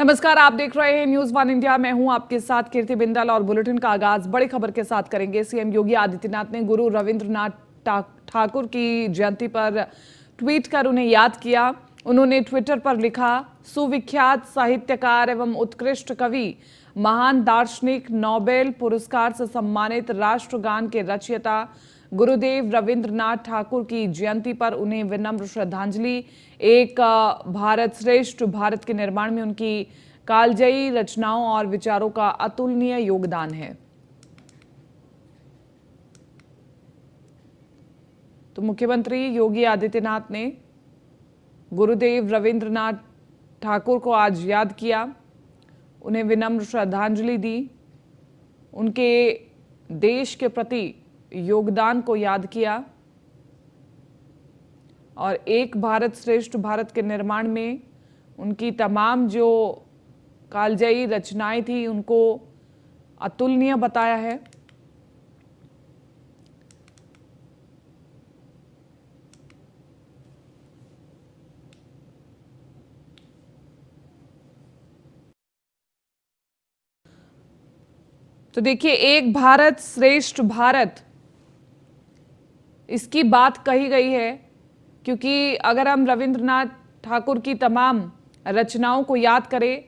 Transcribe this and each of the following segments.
नमस्कार, आप देख रहे हैं न्यूज वन इंडिया। मैं हूं आपके साथ कीर्ति बिंदल और बुलेटिन का आगाज बड़ी खबर के साथ करेंगे। सीएम योगी आदित्यनाथ ने गुरु रविंद्रनाथ ठाकुर की जयंती पर ट्वीट कर उन्हें याद किया। उन्होंने ट्विटर पर लिखा, सुविख्यात साहित्यकार एवं उत्कृष्ट कवि, महान दार्शनिक, नोबेल पुरस्कार से सम्मानित राष्ट्रगान के रचयिता गुरुदेव रविंद्रनाथ ठाकुर की जयंती पर उन्हें विनम्र श्रद्धांजलि। एक भारत श्रेष्ठ भारत के निर्माण में उनकी कालजयी रचनाओं और विचारों का अतुलनीय योगदान है। तो मुख्यमंत्री योगी आदित्यनाथ ने गुरुदेव रविंद्रनाथ ठाकुर को आज याद किया, उन्हें विनम्र श्रद्धांजलि दी, उनके देश के प्रति योगदान को याद किया और एक भारत श्रेष्ठ भारत के निर्माण में उनकी तमाम जो कालजयी रचनाएं थी उनको अतुलनीय बताया है। तो देखिए, एक भारत श्रेष्ठ भारत, इसकी बात कही गई है क्योंकि अगर हम रविंद्रनाथ ठाकुर की तमाम रचनाओं को याद करें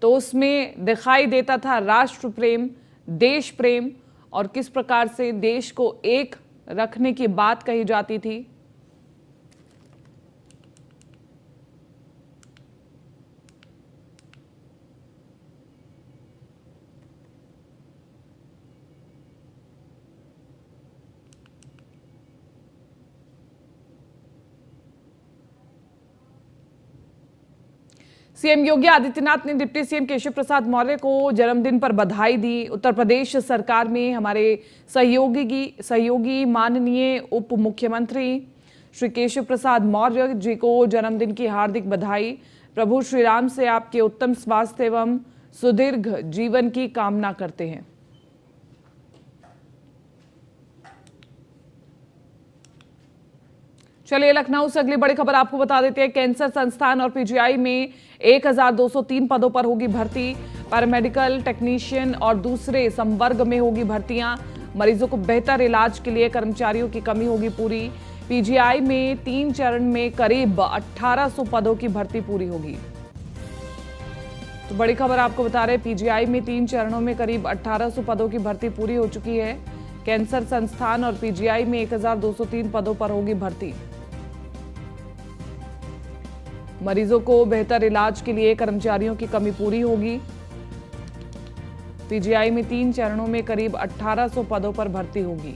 तो उसमें दिखाई देता था राष्ट्र प्रेम, देश प्रेम और किस प्रकार से देश को एक रखने की बात कही जाती थी। सीएम योगी आदित्यनाथ ने डिप्टी सीएम केशव प्रसाद मौर्य को जन्मदिन पर बधाई दी। उत्तर प्रदेश सरकार में हमारे सहयोगी माननीय उप मुख्यमंत्री श्री केशव प्रसाद मौर्य जी को जन्मदिन की हार्दिक बधाई। प्रभु श्री राम से आपके उत्तम स्वास्थ्य एवं सुदीर्घ जीवन की कामना करते हैं। चलिए, लखनऊ से अगली बड़ी खबर आपको बता देते हैं। कैंसर संस्थान और पीजीआई में 1203 पदों पर होगी भर्ती। पैरामेडिकल टेक्नीशियन और दूसरे संवर्ग में होगी भर्तियां। मरीजों को बेहतर इलाज के लिए कर्मचारियों की कमी होगी पूरी। पीजीआई में 3 चरण में करीब 1800 पदों की भर्ती पूरी होगी। तो बड़ी खबर आपको बता रहे हैं, पीजीआई में 3 चरणों में करीब 1800 पदों की भर्ती पूरी हो चुकी है। कैंसर संस्थान और पीजीआई में 1203 पदों पर होगी भर्ती। मरीजों को बेहतर इलाज के लिए कर्मचारियों की कमी पूरी होगी। पीजीआई में 3 चरणों में करीब 1800 पदों पर भर्ती होगी।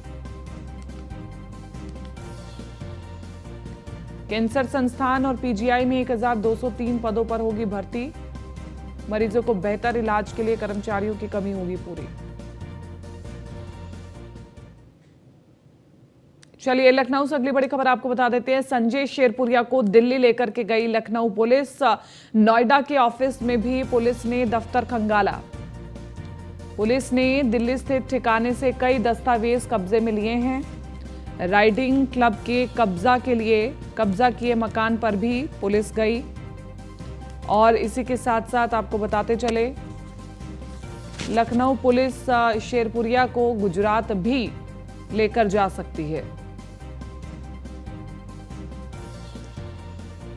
कैंसर संस्थान और पीजीआई में 1203 पदों पर होगी भर्ती। मरीजों को बेहतर इलाज के लिए कर्मचारियों की कमी होगी पूरी। चलिए, लखनऊ से अगली बड़ी खबर आपको बता देते हैं। संजय शेरपुरिया को दिल्ली लेकर के गई लखनऊ पुलिस। नोएडा के ऑफिस में भी पुलिस ने दफ्तर खंगाला। पुलिस ने दिल्ली स्थित ठिकाने से कई दस्तावेज कब्जे में लिए हैं। राइडिंग क्लब के कब्जा किए मकान पर भी पुलिस गई। और इसी के साथ साथ आपको बताते चले, लखनऊ पुलिस शेरपुरिया को गुजरात भी लेकर जा सकती है।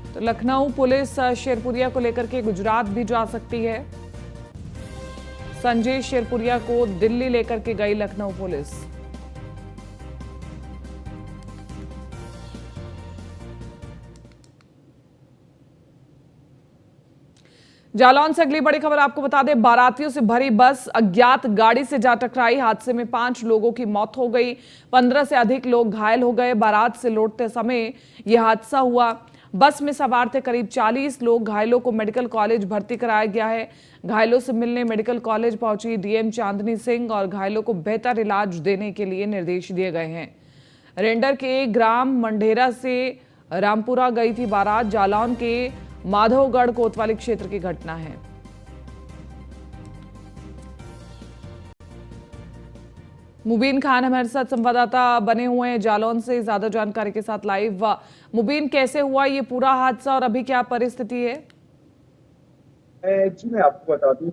तो लखनऊ पुलिस शेरपुरिया को लेकर के गुजरात भी जा सकती है। संजय शेरपुरिया को दिल्ली लेकर के गई लखनऊ पुलिस। जालौन से अगली बड़ी खबर आपको बता दें, बारातियों से भरी बस अज्ञात गाड़ी से जा टकराई। हादसे में 5 लोगों की मौत हो गई, 15 से अधिक लोग घायल हो गए। बारात से लौटते समय यह हादसा हुआ। बस में सवार थे करीब 40 लोग। घायलों को मेडिकल कॉलेज भर्ती कराया गया है। घायलों से मिलने मेडिकल कॉलेज पहुंची डीएम चांदनी सिंह और घायलों को बेहतर इलाज देने के लिए निर्देश दिए गए हैं। रेंडर के ग्राम मंढेरा से रामपुरा गई थी बारात। जालौन के माधवगढ़ कोतवाली क्षेत्र की घटना है। मुबीन खान हमारे साथ संवाददाता बने हुए हैं जालौन से, ज्यादा जानकारी के साथ लाइव। मुबीन, कैसे हुआ ये पूरा हादसा और अभी क्या परिस्थिति है? जी मैं आपको बता दूं,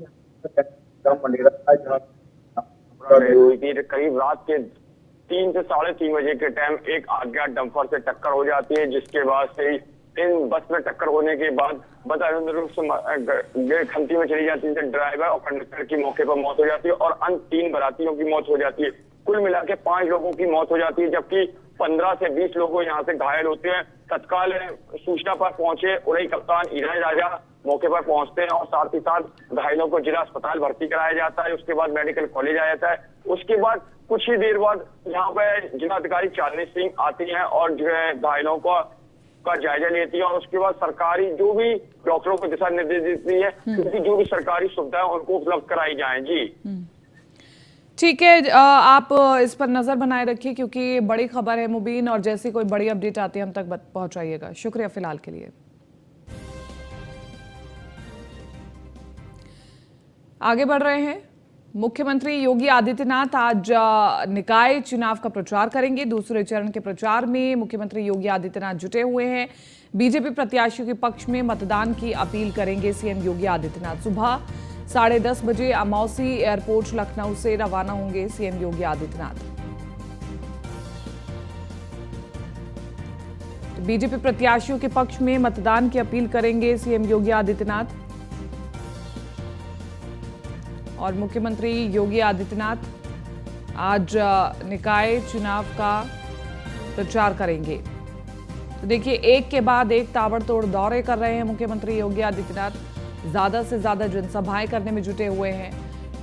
मंडेरा था जहाँ हुई थी। करीब रात के 3 से 3:30 बजे के टाइम एक अज्ञात डंपर से टक्कर हो जाती है, जिसके बाद से इन बस में टक्कर होने के बाद बताए रूप से खंती में चली जाती है। ड्राइवर और कंडक्टर की मौके पर मौत हो जाती है और अन्य 3 बारातियों की मौत हो जाती है। कुल मिला के 5 लोगों की मौत हो जाती है, जबकि 15 से 20 लोग यहाँ से घायल होते हैं। तत्काल सूचना पर पहुंचे उड़ई कप्तान ईराज राजा मौके पर पहुंचते हैं और साथ ही साथ घायलों को जिला अस्पताल भर्ती कराया जाता है। उसके बाद मेडिकल कॉलेज आया जाता है। उसके बाद कुछ ही देर बाद यहाँ पे जिलाधिकारी चांदनी सिंह आती हैं और जो है घायलों का जायजा लेती है और उसके बाद सरकारी जो भी डॉक्टरों को दिशा निर्देश देती है क्योंकि जो भी सरकारी सुविधाएं उनको उपलब्ध कराई जाए। जी ठीक है, आप इस पर नजर बनाए रखिए क्योंकि बड़ी खबर है मुबीन, और जैसी कोई बड़ी अपडेट आती है हम तक पहुंचाइएगा। शुक्रिया फिलहाल के लिए। आगे बढ़ रहे हैं। मुख्यमंत्री योगी आदित्यनाथ आज निकाय चुनाव का प्रचार करेंगे। दूसरे चरण के प्रचार में मुख्यमंत्री योगी आदित्यनाथ जुटे हुए हैं। बीजेपी प्रत्याशियों के पक्ष में मतदान की अपील करेंगे सीएम योगी आदित्यनाथ। सुबह 10:30 बजे अमौसी एयरपोर्ट लखनऊ से रवाना होंगे सीएम योगी आदित्यनाथ। तो बीजेपी प्रत्याशियों के पक्ष में मतदान की अपील करेंगे सीएम योगी आदित्यनाथ और मुख्यमंत्री योगी आदित्यनाथ आज निकाय चुनाव का प्रचार करेंगे। तो देखिए, एक के बाद एक ताबड़तोड़ दौरे कर रहे हैं मुख्यमंत्री योगी आदित्यनाथ। ज्यादा से ज्यादा जनसभाएं करने में जुटे हुए हैं।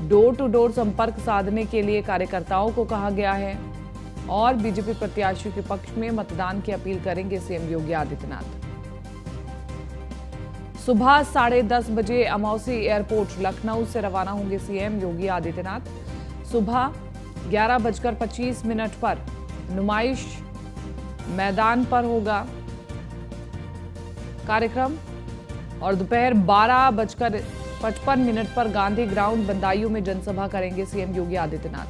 डोर टू डोर संपर्क साधने के लिए कार्यकर्ताओं को कहा गया है और बीजेपी प्रत्याशियों के पक्ष में मतदान की अपील करेंगे सीएम योगी आदित्यनाथ। सुबह 10:30 बजे अमौसी एयरपोर्ट लखनऊ से रवाना होंगे सीएम योगी आदित्यनाथ। सुबह 11:25 पर नुमाइश मैदान पर होगा कार्यक्रम और दोपहर 12:55 पर गांधी ग्राउंड बंदायू में जनसभा करेंगे सीएम योगी आदित्यनाथ।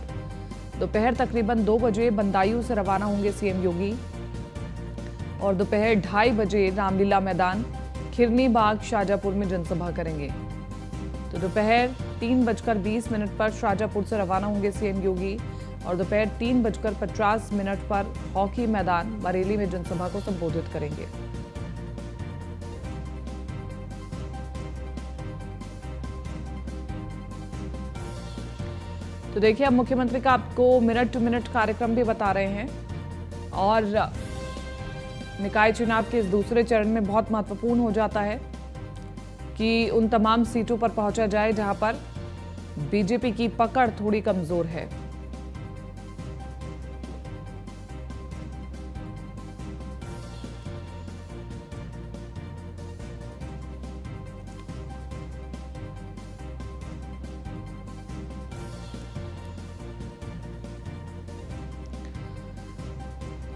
दोपहर तकरीबन 2 बजे बंदायू से रवाना होंगे सीएम योगी और दोपहर 2:30 बजे रामलीला मैदान खिरनी बाग शाहजहांपुर में जनसभा करेंगे। तो दोपहर 3:20 पर शाहजहांपुर से रवाना होंगे सीएम योगी और दोपहर 3:50 पर हॉकी मैदान बरेली में जनसभा को संबोधित करेंगे। तो देखिए, अब मुख्यमंत्री का आपको मिनट टू मिनट कार्यक्रम भी बता रहे हैं और निकाय चुनाव के इस दूसरे चरण में बहुत महत्वपूर्ण हो जाता है कि उन तमाम सीटों पर पहुंचा जाए जहां पर बीजेपी की पकड़ थोड़ी कमजोर है।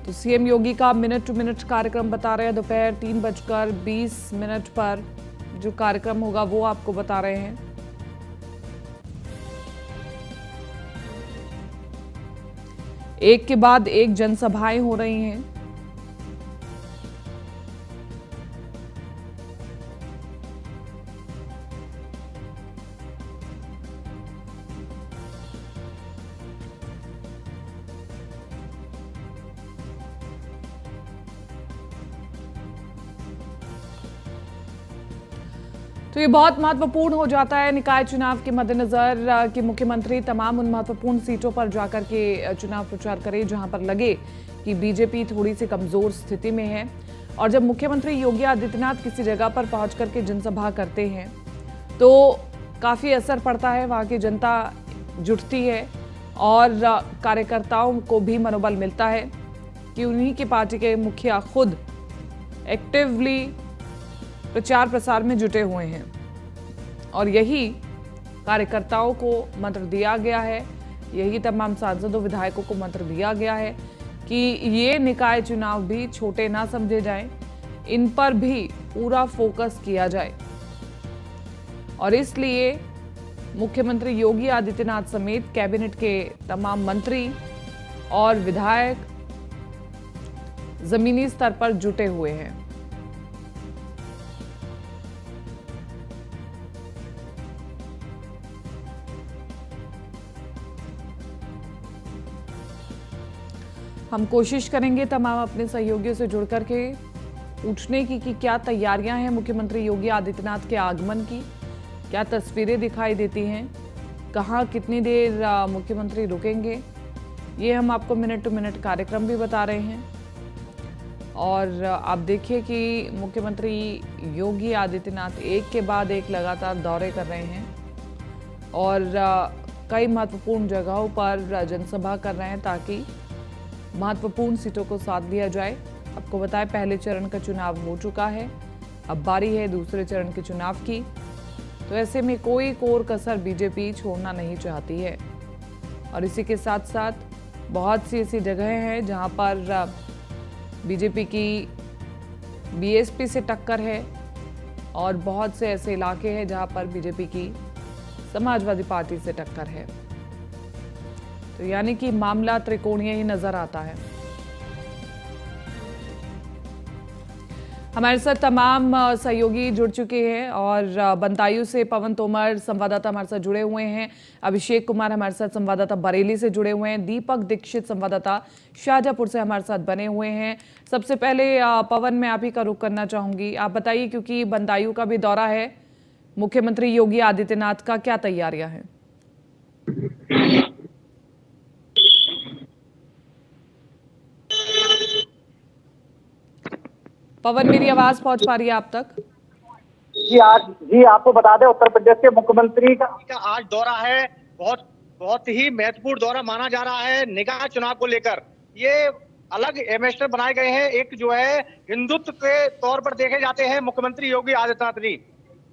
तो सीएम योगी का मिनट टू मिनट कार्यक्रम बता रहे हैं। दोपहर 3:20 पर जो कार्यक्रम होगा वो आपको बता रहे हैं। एक के बाद एक जनसभाएं हो रही हैं। तो ये बहुत महत्वपूर्ण हो जाता है निकाय चुनाव के मद्देनजर कि मुख्यमंत्री तमाम उन महत्वपूर्ण सीटों पर जाकर के चुनाव प्रचार करें जहां पर लगे कि बीजेपी थोड़ी सी कमजोर स्थिति में है। और जब मुख्यमंत्री योगी आदित्यनाथ किसी जगह पर पहुंच करके जनसभा करते हैं तो काफी असर पड़ता है, वहां की जनता जुटती है और कार्यकर्ताओं को भी मनोबल मिलता है कि उन्हीं की पार्टी के मुखिया खुद एक्टिवली प्रचार प्रसार में जुटे हुए हैं और यही कार्यकर्ताओं को मंत्र दिया गया है, यही तमाम सांसदों विधायकों को मंत्र दिया गया है कि ये निकाय चुनाव भी छोटे ना समझे जाएं, इन पर भी पूरा फोकस किया जाए। और इसलिए मुख्यमंत्री योगी आदित्यनाथ समेत कैबिनेट के तमाम मंत्री और विधायक जमीनी स्तर पर जुटे हुए हैं। हम कोशिश करेंगे तमाम अपने सहयोगियों से जुड़ करके पूछने की कि क्या तैयारियां हैं मुख्यमंत्री योगी आदित्यनाथ के आगमन की, क्या तस्वीरें दिखाई देती हैं, कहाँ कितनी देर मुख्यमंत्री रुकेंगे, ये हम आपको मिनट टू मिनट कार्यक्रम भी बता रहे हैं। और आप देखिए कि मुख्यमंत्री योगी आदित्यनाथ एक के बाद एक लगातार दौरे कर रहे हैं और कई महत्वपूर्ण जगहों पर जनसभा कर रहे हैं ताकि महत्वपूर्ण सीटों को साथ दिया जाए। आपको बताएं, पहले चरण का चुनाव हो चुका है, अब बारी है दूसरे चरण के चुनाव की। तो ऐसे में कोई कोर कसर बीजेपी छोड़ना नहीं चाहती है और इसी के साथ साथ बहुत सी ऐसी जगहें हैं जहां पर बीजेपी की बीएसपी से टक्कर है और बहुत से ऐसे इलाके हैं जहां पर बीजेपी की समाजवादी पार्टी से टक्कर है। तो यानी कि मामला त्रिकोणीय ही नजर आता है। हमारे साथ तमाम सहयोगी जुड़ चुके हैं और बदायूं से पवन तोमर संवाददाता हमारे साथ जुड़े हुए हैं, अभिषेक कुमार हमारे साथ संवाददाता बरेली से जुड़े हुए हैं, दीपक दीक्षित संवाददाता शाहजहांपुर से हमारे साथ बने हुए हैं। सबसे पहले पवन, मैं आप ही का रुख करना चाहूंगी, आप बताइए क्योंकि बदायूं का भी दौरा है मुख्यमंत्री योगी आदित्यनाथ का, क्या तैयारियां हैं? पवन, मेरी आवाज पहुंच पा रही है आप तक? जी आपको बता दें, उत्तर प्रदेश के मुख्यमंत्री का आज दौरा है। बहुत ही महत्वपूर्ण दौरा माना जा रहा है निकाय चुनाव को लेकर। ये अलग एमएसटर बनाए गए हैं, एक जो है हिंदुत्व के तौर पर देखे जाते हैं मुख्यमंत्री योगी आदित्यनाथ जी।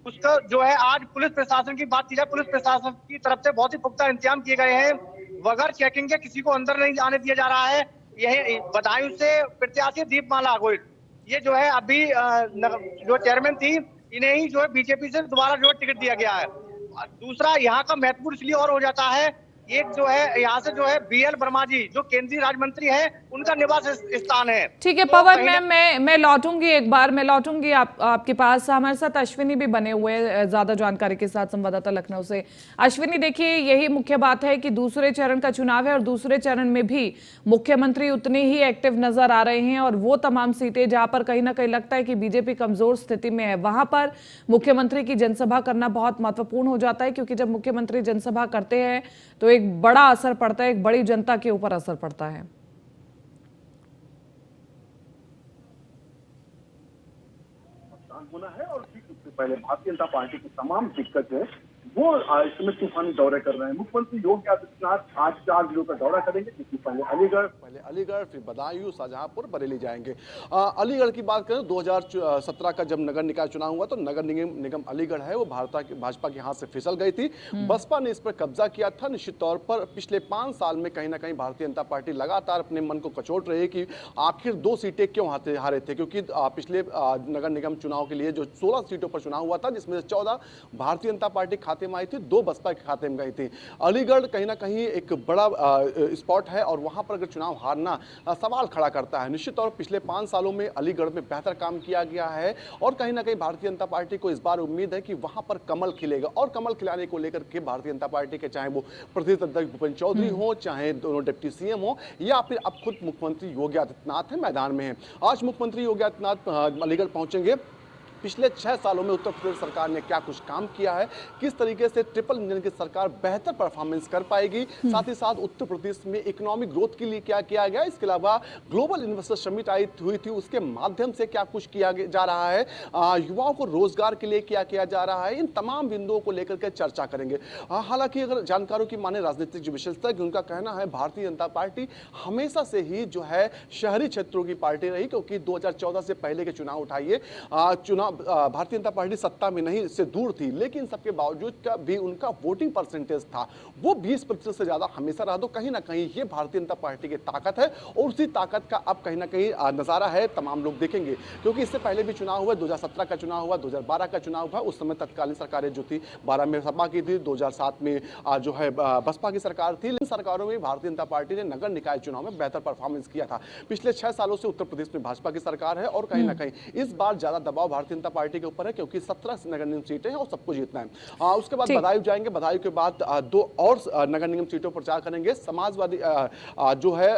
उसका जो है आज पुलिस प्रशासन की बात की जाए, पुलिस प्रशासन की तरफ से बहुत ही पुख्ता इंतजाम किए गए हैं। बगैर चेकिंग के किसी को अंदर नहीं आने दिया जा रहा है। यही बदायूं से प्रत्याशी दीपमाला गोयल, ये जो है अभी जो चेयरमैन थी, इन्हें ही जो है बीजेपी से दोबारा जो है टिकट दिया गया है। दूसरा यहाँ का महत्वपूर्ण इसलिए और हो जाता है, एक जो है यहाँ से जो है बीएल वर्मा जी जो केंद्रीय राज्य मंत्री है, उनका निवास स्थान है। ठीक है तो पवन, मैं लौटूंगी, एक बार मैं लौटूंगी आपके पास। हमारे साथ अश्विनी भी बने हुए हैं ज्यादा जानकारी के साथ, संवाददाता लखनऊ से। अश्विनी, देखिए यही मुख्य बात है कि दूसरे चरण का चुनाव है और दूसरे चरण में भी मुख्यमंत्री उतने ही एक्टिव नजर आ रहे हैं और वो तमाम सीटें जहां पर कहीं ना कहीं लगता है कि बीजेपी कमजोर स्थिति में है, वहां पर मुख्यमंत्री की जनसभा करना बहुत महत्वपूर्ण हो जाता है, क्योंकि जब मुख्यमंत्री जनसभा करते हैं तो एक बड़ा असर पड़ता है, एक बड़ी जनता के ऊपर असर पड़ता है। होना है और ठीक उससे पहले भारतीय जनता पार्टी की तमाम दिक्कत है वो इस समय तूफानी दौरे कर रहे हैं। मुख्यमंत्री योगी आदित्यनाथ आज 4 जिलों का दौरा करेंगे, जिसमें पहले अलीगढ़, फिर बदायूं, शाहजहांपुर, बरेली जाएंगे। अलीगढ़ की बात करें, 2017 का जब नगर निकाय चुनाव हुआ तो नगर निगम अलीगढ़ है वो भाजपा के हाथ से फिसल गई थी। बसपा ने इस पर कब्जा किया था। निश्चित तौर पर पिछले 5 साल में कहीं ना कहीं भारतीय जनता पार्टी लगातार अपने मन को कचोट रही है कि आखिर 2 सीटें क्यों हारे थे, क्योंकि पिछले नगर निगम चुनाव के लिए जो 16 सीटों पर चुनाव हुआ था, जिसमें से 14 भारतीय जनता पार्टी खाते में आई थी, 2 बसपा के खाते में गई थी। अलीगढ़ कहीं ना कहीं एक बड़ा स्पॉट है और वहां पर अगर चुनाव हारना सवाल खड़ा करता है। निश्चित तौर पर पिछले 5 सालों में अलीगढ़ में बेहतर काम किया गया है और कहीं ना कहीं भारतीय जनता पार्टी को इस बार उम्मीद है कि वहां पर कमल खिलेगा और कमल खिलाने को लेकर के भारतीय जनता पार्टी के चाहे वो प्रदेश अध्यक्ष भूपेंद्र चौधरी हो, चाहे दोनों डिप्टी सीएम हो या फिर अब खुद मुख्यमंत्री योगी आदित्यनाथ है मैदान में है। आज मुख्यमंत्री योगी आदित्यनाथ अलीगढ़ पहुंचेंगे। पिछले 6 सालों में उत्तर प्रदेश सरकार ने क्या कुछ काम किया है, किस तरीके से ट्रिपल इंजन की सरकार बेहतर परफॉर्मेंस कर पाएगी, साथ ही साथ उत्तर प्रदेश में इकोनॉमिक ग्रोथ के लिए क्या किया गया, इसके अलावा ग्लोबल इन्वेस्टर समिट हुई थी, उसके माध्यम से क्या कुछ किया जा रहा है, युवाओं को रोजगार के लिए क्या किया जा रहा है, इन तमाम बिंदुओं को लेकर के चर्चा करेंगे। हालांकि अगर जानकारों की माने राजनीतिक जो विशेषज्ञ, उनका कहना है भारतीय जनता पार्टी हमेशा से ही जो है शहरी क्षेत्रों की पार्टी रही, क्योंकि 2014 से पहले के चुनाव उठाइए, भारतीय जनता पार्टी सत्ता में नहीं से दूर थी, लेकिन सबके बावजूद का भी उनका वोटिंग परसेंटेज था वो 20% से ज्यादा हमेशा रहा। तो कहीं ना कहीं ये भारतीय जनता पार्टी की ताकत है और उसी ताकत का अब कहीं ना कहीं नजारा है, तमाम लोग देखेंगे। क्योंकि इससे पहले भी चुनाव हुआ, 2017 का चुनाव हुआ, 2012 का चुनाव हुआ, उस समय तत्कालीन सरकारें जो थी 12 में सपा की थी, 2007 में जो है बसपा की सरकार थी। इन सरकारों में भारतीय जनता पार्टी ने नगर निकाय चुनाव में बेहतर परफॉर्मेंस किया था। पिछले 6 सालों से उत्तर प्रदेश में भाजपा की सरकार है और कहीं ना कहीं इस बार ज्यादा दबाव भारतीय जनता पार्टी के ऊपर है, क्योंकि 17 नगर निगम सीटें हैं और सबको जीतना है। उसके बाद बदायूं जाएंगे, बदायूं के बाद 2 और नगर निगम सीटों पर प्रचार करेंगे। समाजवादी जो है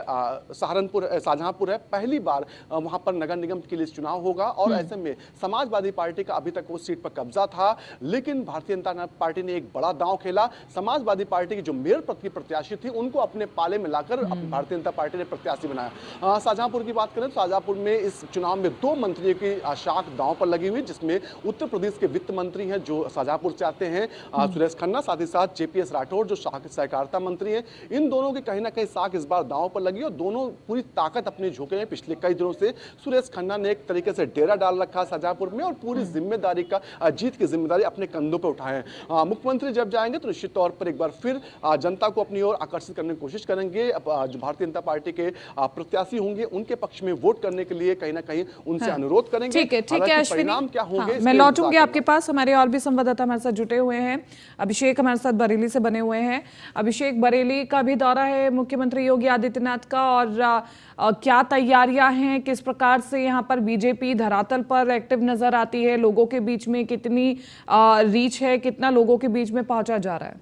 सहारनपुर शाहजहांपुर है, पहली बार वहां पर नगर निगम के लिए चुनाव होगा और ऐसे में समाजवादी पार्टी का अभी तक उस सीट पर कब्जा था, लेकिन भारतीय जनता पार्टी ने एक बड़ा दांव खेला। समाजवादी पार्टी की जो मेयर पद की प्रत्याशी थी उनको अपने पाले में लाकर भारतीय जनता पार्टी ने प्रत्याशी बनाया। शाहजहांपुर की बात करें तो शाहजहांपुर में इस चुनाव में 2 मंत्रियों की शाख दांव पर लगी हुई, जिसमें उत्तर प्रदेश के वित्त मंत्री हैं जो शाहजहांपुर से आते हैं, सुरेश खन्ना, साथ ही साथ जेपीएस राठौर जो सहकारिता मंत्री हैं। इन दोनों की कहीं ना कहीं साख इस बार दांव पर लगी और दोनों पूरी ताकत अपनी झोंके हैं। पिछले कई दिनों से सुरेश खन्ना ने एक तरीके से डेरा डाल रखा शाहजहांपुर में और पूरी जिम्मेदारी का जीत की जिम्मेदारी अपने कंधों पर उठाए हैं। मुख्यमंत्री जब जाएंगे तो निश्चित तौर पर एक बार फिर जनता को अपनी ओर आकर्षित करने की कोशिश करेंगे। जो भारतीय जनता पार्टी के प्रत्याशी होंगे उनके पक्ष में वोट करने के लिए कहीं ना कहीं उनसे अनुरोध करेंगे। ठीक है परिणाम क्या होंगे मैं लौटूंगी आपके पास। हमारे और भी संवाददाता हमारे साथ जुटे हुए हैं। अभिषेक हमारे साथ बरेली से बने हुए हैं। अभिषेक, बरेली का भी दौरा है मुख्यमंत्री योगी आदित्यनाथ का और क्या तैयारियां हैं, किस प्रकार से यहाँ पर बीजेपी धरातल पर एक्टिव नजर आती है, लोगों के बीच में कितनी रीच है, कितना लोगों के बीच में पहुंचा जा रहा है?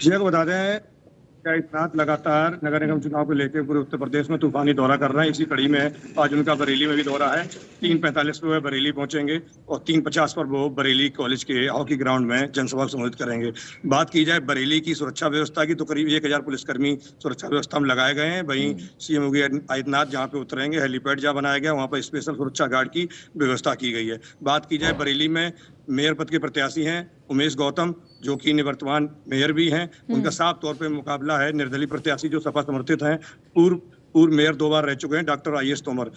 जी आपको बता दें, आदित्यनाथ लगातार नगर निगम चुनाव को लेकर पूरे उत्तर प्रदेश में तूफानी दौरा कर रहे हैं। इसी कड़ी में आज उनका बरेली में भी दौरा है। 3:45 पर वह बरेली पहुंचेंगे और 3:50 पर वो बरेली कॉलेज के हॉकी ग्राउंड में जनसभा को संबोधित करेंगे। बात की जाए बरेली की सुरक्षा व्यवस्था की तो करीब 1000 पुलिसकर्मी सुरक्षा व्यवस्था में लगाए गए हैं। वहीं सीएम योगी आदित्यनाथ जहाँ पे उतरेंगे, हेलीपैड जहाँ बनाया गया, वहाँ पर स्पेशल सुरक्षा गार्ड की व्यवस्था की गई है। बात की जाए बरेली में मेयर पद के प्रत्याशी हैं उमेश गौतम, जो कि निवर्तमान मेयर भी हैं। उनका साफ तौर पे मुकाबला है निर्दलीय प्रत्याशी जो सपा समर्थित हैं, पूर्व मेयर 2 बार रह चुके हैं, डॉक्टर IS तोमर।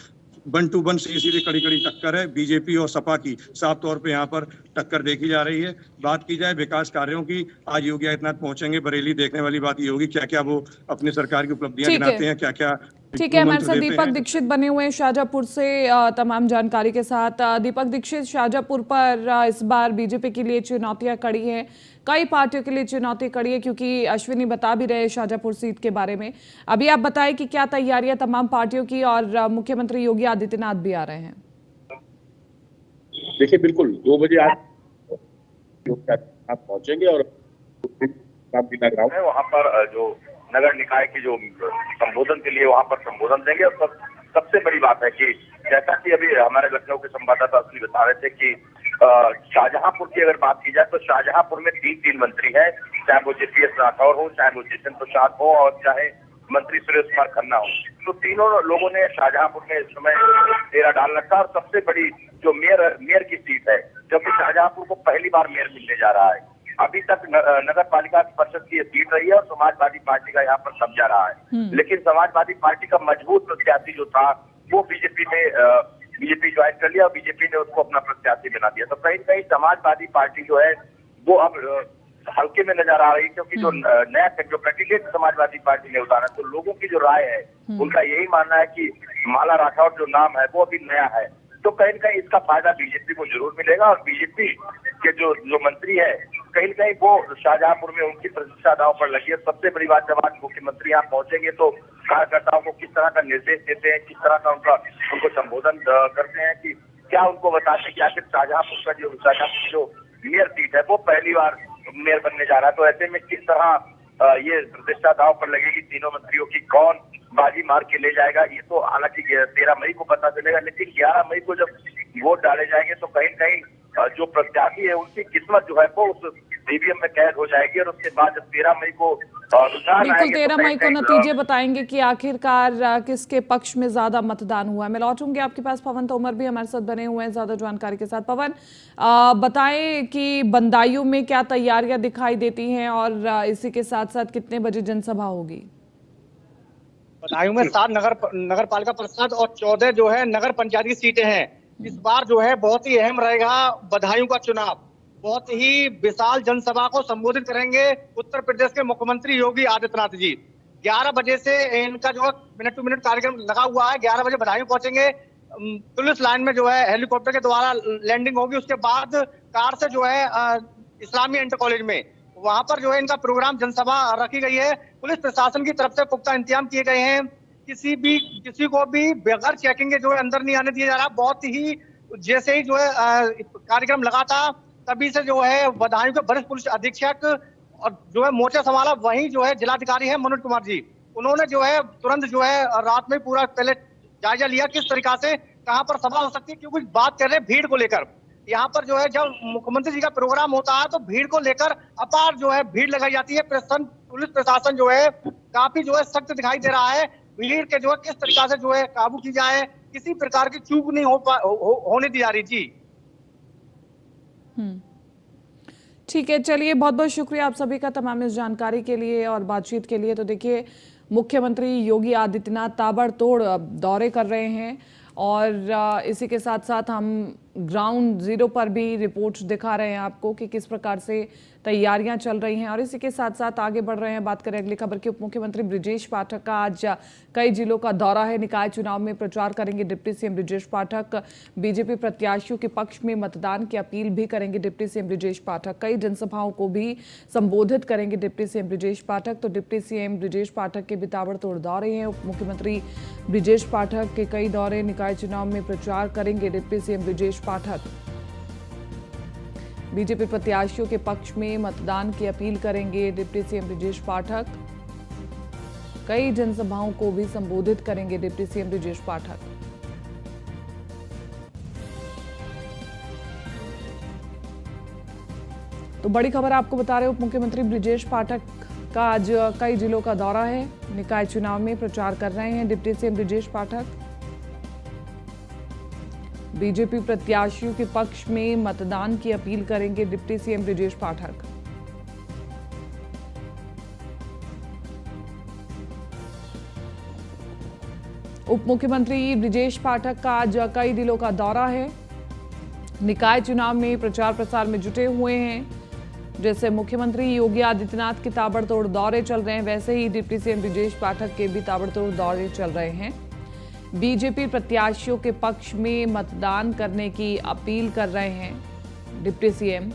1 to 1 सीधी कड़ी टक्कर है। बीजेपी और सपा की साफ तौर पे यहाँ पर टक्कर देखी जा रही है। बात की जाए विकास कार्यों की, आज योगी आदित्यनाथ पहुंचेंगे बरेली। देखने वाली बात ये होगी क्या क्या वो अपनी सरकार की उपलब्धियां गिनाते हैं, क्या क्या। ठीक है, हमारे साथ दीपक दीक्षित बने हुए हैं शाहजहांपुर से तमाम जानकारी के साथ। दीपक दीक्षित, शाहजहांपुर पर इस बार बीजेपी के लिए चुनौतियां खड़ी हैं, कई पार्टियों के लिए चुनौती खड़ी है, क्योंकि अश्विनी बता भी रहे शाहजहांपुर सीट के बारे में। अभी आप बताएं कि क्या तैयारियां तमाम पार्टियों की और मुख्यमंत्री योगी आदित्यनाथ भी आ रहे हैं? देखिए, बिल्कुल 2 बजे आप पहुंचेंगे और ग्राउंड है वहाँ पर जो नगर निकाय की जो संबोधन के लिए वहाँ पर संबोधन देंगे। और सबसे बड़ी बात है कि जैसा कि अभी हमारे लखनऊ के संवाददाता असली बता रहे थे कि शाहजहांपुर की अगर बात की जाए तो शाहजहांपुर में 3 मंत्री हैं, चाहे वो जेपीएस राठौर हो, चाहे वो जितेंद्र प्रसाद हो और चाहे मंत्री सुरेश कुमार खन्ना हो। तो तीनों लोगों ने शाहजहांपुर में इस समय डेरा डाल रखा। और सबसे बड़ी जो मेयर की सीट है, क्योंकि शाहजहांपुर को पहली बार मेयर मिलने जा रहा है। अभी तक नगर पालिका परिषद की सीट रही है और समाजवादी पार्टी का यहाँ पर कब्जा रहा है। लेकिन समाजवादी पार्टी का मजबूत प्रत्याशी जो था वो बीजेपी ज्वाइन कर लिया और बीजेपी ने उसको अपना प्रत्याशी बना दिया। तो कहीं कहीं समाजवादी पार्टी जो है वो अब हल्के में नजर आ रही है, क्योंकि जो नया जो कैंडिडेट समाजवादी पार्टी ने उतारा, तो लोगों की जो राय है उनका यही मानना है कि माला राठौर जो नाम है वो अभी नया है। तो कहीं न कहीं इसका फायदा बीजेपी को जरूर मिलेगा और बीजेपी के जो मंत्री है कहीं न कहीं वो शाहजहांपुर में उनकी प्रतिष्ठा दांव पर लगी है। सबसे बड़ी बात, जब आज मुख्यमंत्री यहाँ पहुंचेंगे तो कार्यकर्ताओं को किस तरह का निर्देश देते हैं, किस तरह का उनको संबोधन करते हैं, कि क्या उनको बताते हैं कि आखिर शाहजहांपुर जो मेयर सीट है वो पहली बार मेयर बनने जा रहा है। तो ऐसे में किस तरह ये प्रतिष्ठा दांव पर लगेगी तीनों मंत्रियों की, कौन बाजी मार के ले जाएगा, ये तो हालांकि 13 मई को पता चलेगा। लेकिन 11 मई को जब वोट डाले जाएंगे तो कहीं कहीं जो प्रत्याशी है उनकी किस्मत जो है वो उस ईवीएम में कैद हो जाएगी। और उसके बाद जब 13 मई को बिल्कुल 13 मई को नतीजे बताएंगे कि आखिरकार किसके पक्ष में ज्यादा मतदान हुआ है। मैं लौटूंगी आपके पास। पवन तोमर भी हमारे साथ बने हुए हैं ज्यादा जानकारी के साथ। पवन, बताएं कि बदायूं में क्या तैयारियां दिखाई देती हैं और इसी के साथ साथ कितने बजे जनसभा होगी? बदायूं में 7 नगर पालिका परिषद और 14 जो है नगर पंचायत की सीटें हैं। इस बार जो है बहुत ही अहम रहेगा बदायूं का चुनाव। बहुत ही विशाल जनसभा को संबोधित करेंगे उत्तर प्रदेश के मुख्यमंत्री योगी आदित्यनाथ जी। 11 बजे से इनका जो मिनट टू मिनट कार्यक्रम लगा हुआ है। 11 बजे बदायूं पहुंचेंगे। पुलिस लाइन में जो है हेलीकॉप्टर के द्वारा लैंडिंग होगी। उसके बाद कार से जो है इस्लामी इंटर कॉलेज में वहां पर जो है इनका प्रोग्राम जनसभा रखी गई है। पुलिस प्रशासन की तरफ से पुख्ता इंतजाम किए गए हैं। किसी को भी बगैर चेकिंग के जो है अंदर नहीं आने दिया जा रहा। बहुत ही जैसे ही जो है कार्यक्रम लगा था, तभी से जो है बदायूं के वरिष्ठ पुलिस अधीक्षक और जो है मोर्चा संभाला वही जो है जिलाधिकारी है मनोज कुमार जी, उन्होंने जो है तुरंत जो है रात में पूरा पहले जायजा लिया किस तरीका से कहां पर सभा हो सकती है, क्योंकि बात कर रहे हैं भीड़ को लेकर। यहाँ पर जो है जब मुख्यमंत्री जी का प्रोग्राम होता है तो भीड़ को लेकर अपार जो है भीड़ लगाई जाती है। पुलिस प्रशासन जो है काफी जो है सख्त दिखाई दे रहा है। भीड़ के जो है किस तरीका से जो है काबू की जाए, किसी प्रकार की चूक नहीं होने दी जा रही। जी ठीक है, चलिए बहुत बहुत शुक्रिया आप सभी का तमाम इस जानकारी के लिए और बातचीत के लिए। तो देखिए, मुख्यमंत्री योगी आदित्यनाथ ताबड़तोड़ दौरे कर रहे हैं और इसी के साथ साथ हम ग्राउंड जीरो पर भी रिपोर्ट्स दिखा रहे हैं आपको कि किस प्रकार से तैयारियां चल रही हैं। और इसी के साथ साथ आगे बढ़ रहे हैं, बात करें अगली खबर की। उप मुख्यमंत्री ब्रिजेश पाठक का आज कई जिलों का दौरा है। निकाय चुनाव में प्रचार करेंगे डिप्टी सीएम ब्रिजेश पाठक। बीजेपी प्रत्याशियों के पक्ष में मतदान की अपील भी करेंगे डिप्टी सीएम ब्रिजेश पाठक। कई जनसभाओं को भी संबोधित करेंगे डिप्टी सीएम ब्रिजेश पाठक। तो डिप्टी सीएम ब्रिजेश पाठक के भी ताबड़तोड़ दौरे हैं। उप मुख्यमंत्री ब्रिजेश पाठक के कई दौरे, निकाय चुनाव में प्रचार करेंगे डिप्टी सीएम ब्रिजेश पाठक। बीजेपी प्रत्याशियों के पक्ष में मतदान की अपील करेंगे डिप्टी सीएम ब्रिजेश पाठक। कई जनसभाओं को भी संबोधित करेंगे डिप्टी सीएम ब्रिजेश पाठक। तो बड़ी खबर आपको बता रहे, उप मुख्यमंत्री ब्रिजेश पाठक का आज कई जिलों का दौरा है। निकाय चुनाव में प्रचार कर रहे हैं डिप्टी सीएम ब्रिजेश पाठक। बीजेपी प्रत्याशियों के पक्ष में मतदान की अपील करेंगे डिप्टी सीएम ब्रिजेश पाठक। उप मुख्यमंत्री ब्रिजेश पाठक का आज कई जिलों का दौरा है। निकाय चुनाव में प्रचार प्रसार में जुटे हुए हैं। जैसे मुख्यमंत्री योगी आदित्यनाथ के ताबड़तोड़ दौरे चल रहे हैं, वैसे ही डिप्टी सीएम ब्रिजेश पाठक के भी ताबड़तोड़ दौरे चल रहे हैं। बीजेपी प्रत्याशियों के पक्ष में मतदान करने की अपील कर रहे हैं डिप्टी सीएम।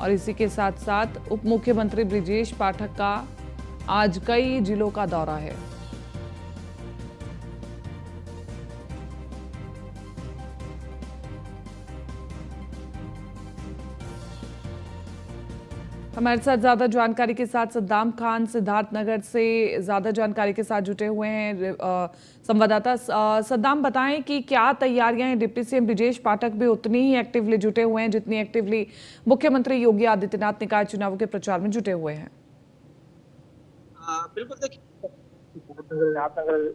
और इसी के साथ साथ उप मुख्यमंत्री ब्रिजेश पाठक का आज कई जिलों का दौरा है। हमारे साथ ज्यादा जानकारी के साथ सद्दाम खान सिद्धार्थनगर से ज्यादा जानकारी के साथ जुटे हुए हैं संवाददाता। सद्दाम, बताएं कि क्या तैयारियां हैं? डिप्टी सीएम ब्रिजेश पाठक भी उतनी ही एक्टिवली जुटे हुए हैं जितनी एक्टिवली मुख्यमंत्री योगी आदित्यनाथ निकाय चुनाव के प्रचार में जुटे हुए हैं। बिल्कुल, देखिए सिद्धार्थनगर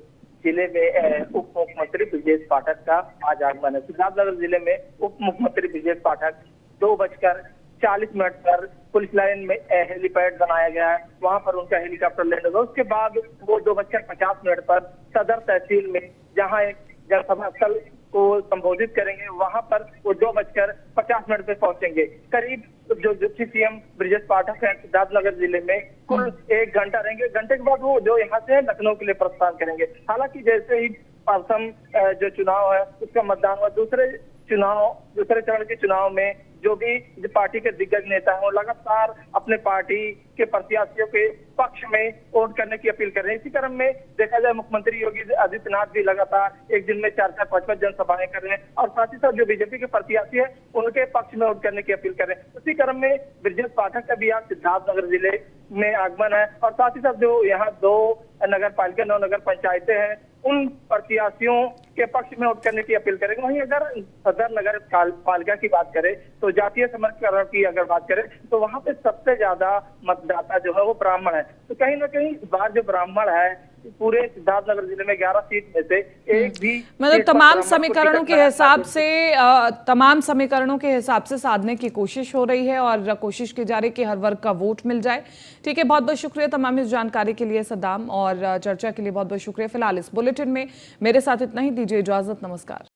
जिले में उप मुख्यमंत्री ब्रिजेश पाठक का आज आगमन है। सिद्धार्थनगर जिले में उप मुख्यमंत्री ब्रिजेश पाठक 2:40 पर पुलिस लाइन में हेलीपैड बनाया गया है, वहां पर उनका हेलीकॉप्टर लैंड होगा। उसके बाद वो 2:50 पर सदर तहसील में जहां एक जनसभा स्थल को संबोधित करेंगे, वहां पर वो 2:50 पे पहुंचेंगे। करीब जो डिप्टी सीएम ब्रिजेश पाठक है सिद्धार्थनगर जिले में कुल 1 घंटा रहेंगे। घंटे के बाद वो जो यहाँ से लखनऊ के लिए प्रस्थान करेंगे। हालांकि जैसे ही प्रथम जो चुनाव है उसका मतदान हुआ, दूसरे चरण के चुनाव में जो भी पार्टी के दिग्गज नेता हैं वो लगातार अपने पार्टी के प्रत्याशियों के पक्ष में वोट करने की अपील कर रहे हैं। इसी क्रम में देखा जाए मुख्यमंत्री योगी आदित्यनाथ भी लगातार एक दिन में 4-5 जनसभाएं कर रहे हैं और साथ ही साथ जो बीजेपी के प्रत्याशी है उनके पक्ष में वोट करने की अपील कर रहे हैं। उसी क्रम में ब्रिजेश पाठक का भी आज सिद्धार्थनगर जिले में आगमन है और साथ ही साथ जो यहाँ 2 नगर पालिका 9 नगर पंचायतें हैं उन प्रत्याशियों के पक्ष में वोट करने की अपील करेंगे। वहीं अगर सदर नगर पालिका की बात करें तो जातीय समीकरण की अगर बात करें तो वहां पे सबसे ज्यादा मतदाता जो है वो ब्राह्मण है। तो कहीं ना कहीं इस बार जो ब्राह्मण है पूरे सिद्धार्थनगर जिले में 11 सीट में से एक भी मतलब तमाम समीकरणों के हिसाब से साधने की कोशिश हो रही है और कोशिश की जा रही है कि हर वर्ग का वोट मिल जाए। ठीक है, बहुत बहुत शुक्रिया तमाम इस जानकारी के लिए सद्दाम, और चर्चा के लिए बहुत बहुत शुक्रिया। फिलहाल इस बुलेटिन में मेरे साथ इतना ही, दीजिए इजाजत, नमस्कार।